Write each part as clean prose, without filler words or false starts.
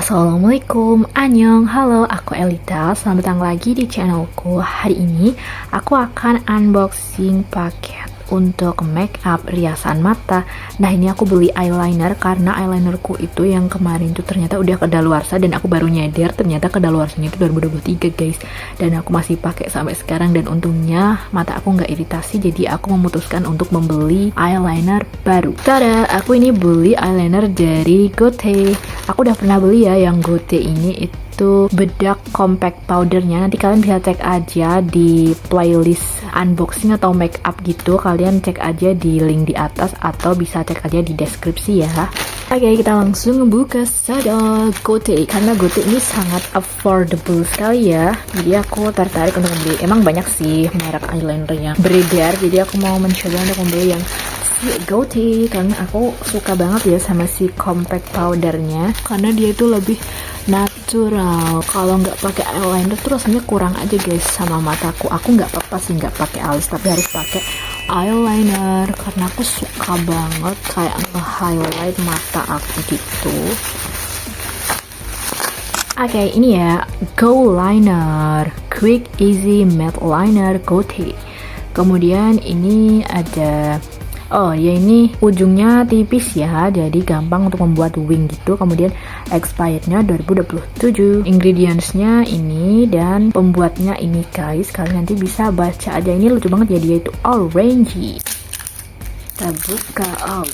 Assalamualaikum, annyeong, halo, aku Elita. Selamat datang lagi di channelku. Hari ini aku akan unboxing paket untuk make up riasan mata. Nah, ini aku beli eyeliner karena eyelinerku itu yang kemarin tuh ternyata udah kedaluarsa dan aku baru nyadar ternyata kedaluarsanya itu 2023 guys. Dan aku masih pakai sampai sekarang dan untungnya mata aku nggak iritasi, jadi aku memutuskan untuk membeli eyeliner baru. Tada, aku ini beli eyeliner dari Gote. Aku udah pernah beli ya yang Gote ini itu bedak compact powdernya. Nanti kalian bisa cek aja di playlist unboxing atau make up gitu, kalian cek aja di link di atas atau bisa cek aja di deskripsi ya. Oke, kita langsung buka saja Gote karena Gote ini sangat affordable sekali ya, jadi aku tertarik untuk membeli. Emang banyak sih merek eyeliner yang beredar, jadi aku mau mencoba untuk membeli yang si Gote karena aku suka banget ya sama si compact powdernya karena dia itu lebih natural. Kalau nggak pakai eyeliner tuh rasanya kurang aja guys sama mataku. Aku nggak apa-apa sih nggak pakai alis, tapi harus pakai eyeliner karena aku suka banget kayak nge-highlight mata aku gitu. Oke, ini ya Go Liner Quick Easy Matte Liner Gote. Kemudian ini ada ini ujungnya tipis ya, jadi gampang untuk membuat wing gitu. Kemudian expirednya 2027. Ingredientsnya ini dan pembuatnya ini guys, kalian nanti bisa baca aja. Ini lucu banget ya, dia itu orange. Kita buka,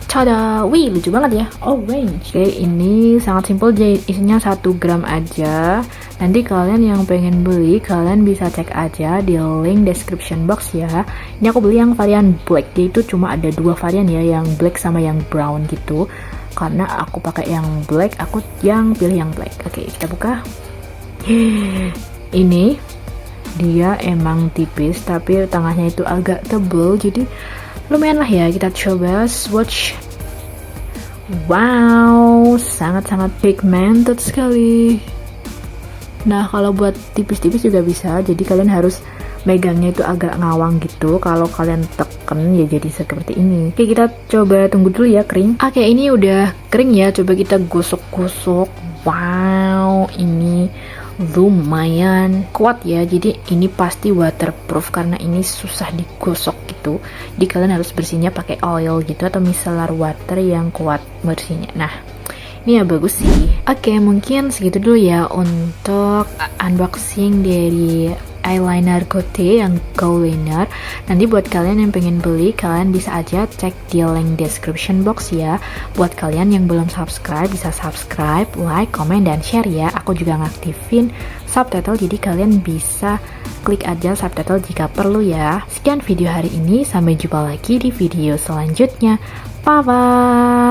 tada, wih lucu banget ya, orange. Oke, ini sangat simple, jadi isinya 1 gram aja. Nanti kalian yang pengen beli, kalian bisa cek aja di link description box ya. Ini aku beli yang varian black, dia itu cuma ada 2 varian ya, yang black sama yang brown gitu. Karena aku pakai yang black, aku yang pilih yang black. Oke, kita buka. Ini dia emang tipis, tapi tengahnya itu agak tebal, jadi lumayan lah ya. Kita coba swatch. Wow, sangat-sangat pigmented sekali. Nah, kalau buat tipis-tipis juga bisa, jadi kalian harus megangnya itu agak ngawang gitu. Kalau kalian tekan ya jadi seperti ini. Oke, kita coba tunggu dulu ya kering. Oke, ini udah kering ya, coba kita gosok-gosok. Wow, ini lumayan kuat ya, jadi ini pasti waterproof karena ini susah digosok gitu. Jadi kalian harus bersihnya pakai oil gitu atau micellar water yang kuat bersihnya. Nah, ini ya bagus sih. Oke, mungkin segitu dulu ya untuk unboxing dari eyeliner Gote yang Go Liner. Nanti buat kalian yang pengen beli, kalian bisa aja cek di link description box ya. Buat kalian yang belum subscribe, bisa subscribe, like, comment, dan share ya. Aku juga ngaktifin subtitle, jadi kalian bisa klik aja subtitle jika perlu ya. Sekian video hari ini, sampai jumpa lagi di video selanjutnya. Bye bye.